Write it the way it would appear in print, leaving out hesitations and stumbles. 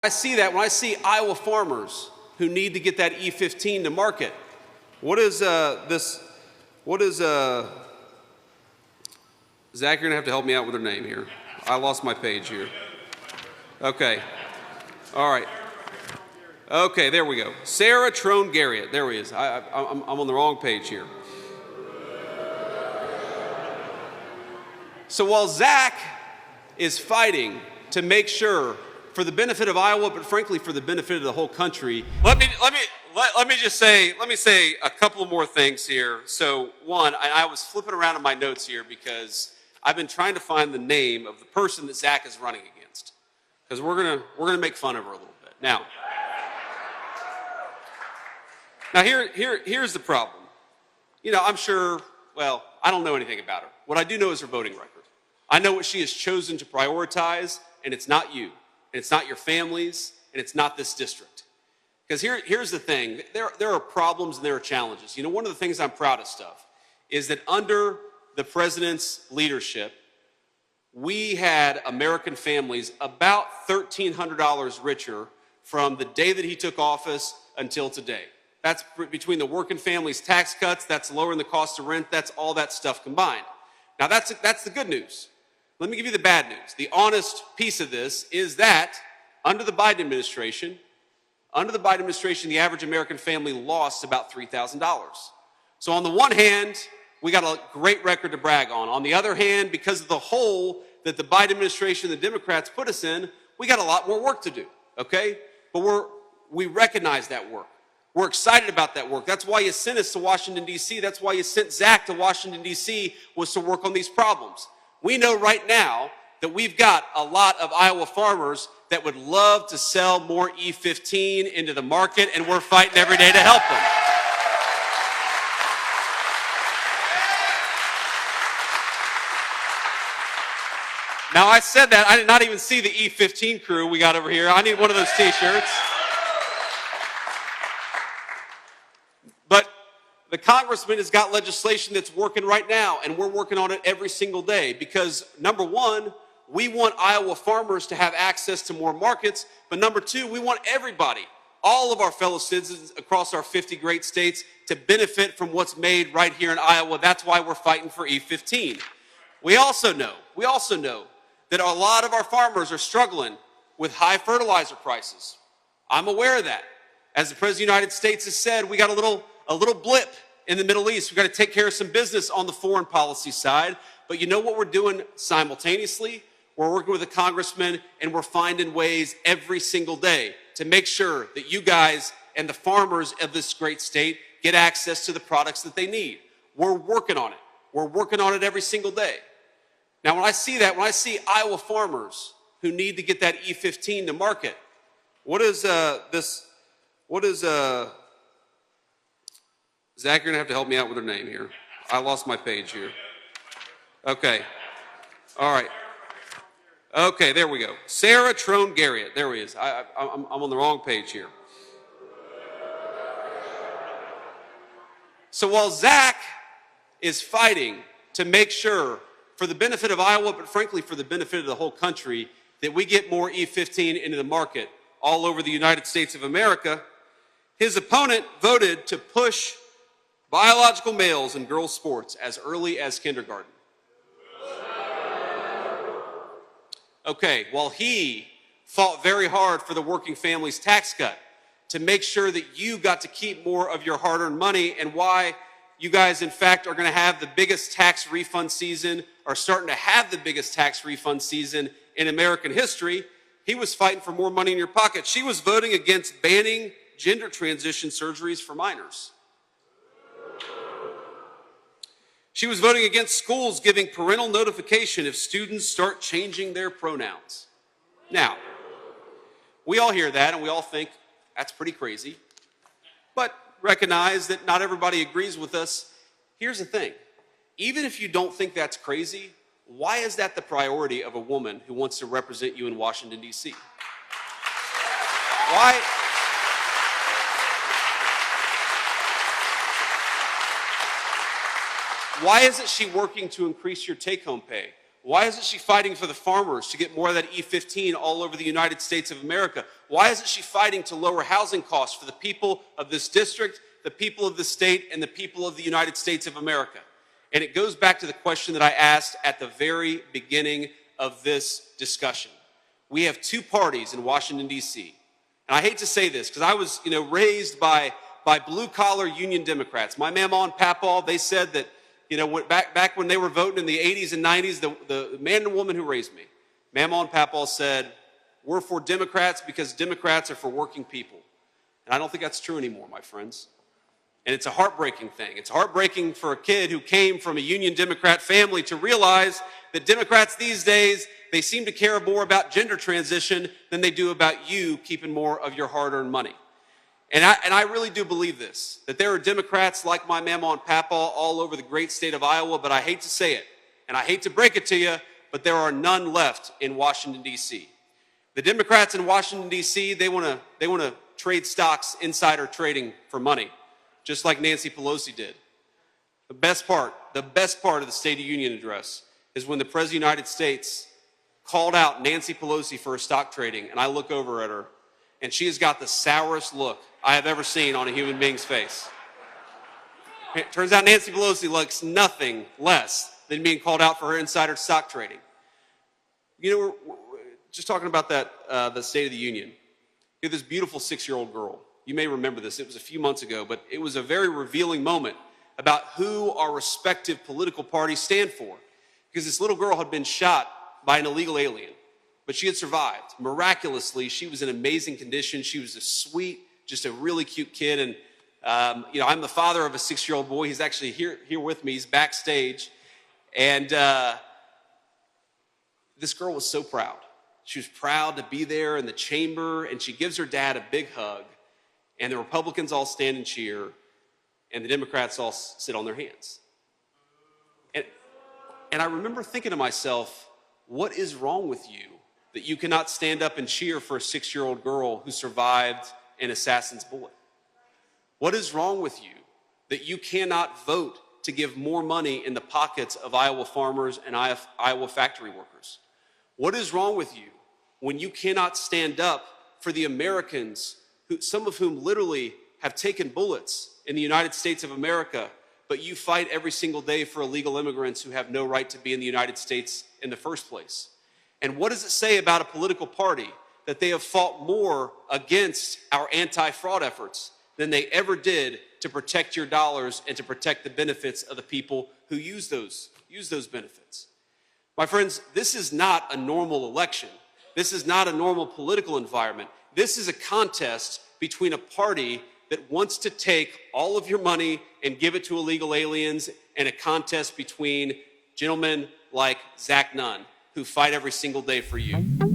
I see that when I see Iowa farmers who need to get that E15 to market. What is Zach, you're gonna have to help me out with her name here. I lost my page here. Okay, all right. Okay, there we go. Sarah Trone Garrett, there he is. I'm on the wrong page here. So while Zach is fighting to make sure, for the benefit of Iowa, but frankly for the benefit of the whole country. Let me say a couple more things here. So one, I was flipping around in my notes here because I've been trying to find the name of the person that Zach is running against, because we're gonna make fun of her a little bit. Now here's the problem. You know, I'm sure. Well, I don't know anything about her. What I do know is her voting record. I know what she has chosen to prioritize, and it's not you. And it's not your families, and it's not this district. Because here's the thing, there are problems and there are challenges. You know, one of the things I'm proudest of is that under the president's leadership, we had American families about $1,300 richer from the day that he took office until today. That's between the working families tax cuts, that's lowering the cost of rent, that's all that stuff combined. Now that's the good news. Let me give you the bad news. The honest piece of this is that under the Biden administration, the average American family lost about $3,000. So on the one hand, we got a great record to brag on. On the other hand, because of the hole that the Biden administration and the Democrats put us in, we got a lot more work to do, okay? But we recognize that work. We're excited about that work. That's why you sent us to Washington, D.C. That's why you sent Zach to Washington, D.C., was to work on these problems. We know right now that we've got a lot of Iowa farmers that would love to sell more E15 into the market, and we're fighting every day to help them. Now, I said that. I did not even see the E15 crew we got over here. I need one of those T-shirts. But the congressman has got legislation that's working right now, and we're working on it every single day because, number one, we want Iowa farmers to have access to more markets, but number two, we want everybody, all of our fellow citizens across our 50 great states, to benefit from what's made right here in Iowa. That's why we're fighting for E15. We also know that a lot of our farmers are struggling with high fertilizer prices. I'm aware of that. As the President of the United States has said, we got a little blip in the Middle East. We've got to take care of some business on the foreign policy side. But you know what we're doing simultaneously? We're working with the congressman, and we're finding ways every single day to make sure that you guys and the farmers of this great state get access to the products that they need. We're working on it. We're working on it every single day. Now, when I see Iowa farmers who need to get that E15 to market, Zach, you're gonna have to help me out with her name here. I lost my page here. Okay, all right. Okay, there we go. Sarah Trone Garrett, there he is. I'm on the wrong page here. So while Zach is fighting to make sure, for the benefit of Iowa, but frankly for the benefit of the whole country, that we get more E15 into the market all over the United States of America, his opponent voted to push biological males in girls' sports as early as kindergarten. Okay, while he fought very hard for the working families tax cut to make sure that you got to keep more of your hard-earned money, and why you guys, in fact, are going to have the biggest tax refund season, are starting to have the biggest tax refund season in American history, he was fighting for more money in your pocket. She was voting against banning gender transition surgeries for minors. She was voting against schools giving parental notification if students start changing their pronouns. Now, we all hear that and we all think that's pretty crazy, but recognize that not everybody agrees with us. Here's the thing. Even if you don't think that's crazy, why is that the priority of a woman who wants to represent you in Washington, D.C.? Why isn't she working to increase your take-home pay? Why isn't she fighting for the farmers to get more of that E15 all over the United States of America? Why isn't she fighting to lower housing costs for the people of this district, the people of the state, and the people of the United States of America? And it goes back to the question that I asked at the very beginning of this discussion. We have two parties in Washington, D.C. And I hate to say this because I was, raised by blue-collar union Democrats. My mama and papa, they said that, back when they were voting in the 80s and 90s, the man and woman who raised me, mama and papa said, we're for Democrats because Democrats are for working people. And I don't think that's true anymore, my friends. And it's a heartbreaking thing. It's heartbreaking for a kid who came from a union Democrat family to realize that Democrats these days, they seem to care more about gender transition than they do about you keeping more of your hard-earned money. And I really do believe this, that there are Democrats like my mama and papa all over the great state of Iowa, but I hate to say it, and I hate to break it to you, but there are none left in Washington, D.C. The Democrats in Washington, D.C., they want to trade stocks, insider trading for money, just like Nancy Pelosi did. The best part of the State of the Union address is when the President of the United States called out Nancy Pelosi for her stock trading, and I look over at her, and she has got the sourest look I have ever seen on a human being's face. It turns out Nancy Pelosi looks nothing less than being called out for her insider stock trading. We're just talking about that, the State of the Union. You have this beautiful 6-year-old girl. You may remember this. It was a few months ago, but it was a very revealing moment about who our respective political parties stand for. Because this little girl had been shot by an illegal alien, but she had survived. Miraculously, she was in amazing condition. She was a sweet, just a really cute kid. And, I'm the father of a 6-year-old boy. He's actually here with me. He's backstage. And this girl was so proud. She was proud to be there in the chamber, and she gives her dad a big hug. And the Republicans all stand and cheer, and the Democrats all sit on their hands. And I remember thinking to myself, what is wrong with you that you cannot stand up and cheer for a 6-year-old girl who survived an assassin's bullet? What is wrong with you that you cannot vote to give more money in the pockets of Iowa farmers and Iowa factory workers? What is wrong with you when you cannot stand up for the Americans, some of whom literally have taken bullets in the United States of America, but you fight every single day for illegal immigrants who have no right to be in the United States in the first place? And what does it say about a political party that they have fought more against our anti-fraud efforts than they ever did to protect your dollars and to protect the benefits of the people who use those benefits? My friends, this is not a normal election. This is not a normal political environment. This is a contest between a party that wants to take all of your money and give it to illegal aliens, and a contest between gentlemen like Zach Nunn, who fight every single day for you.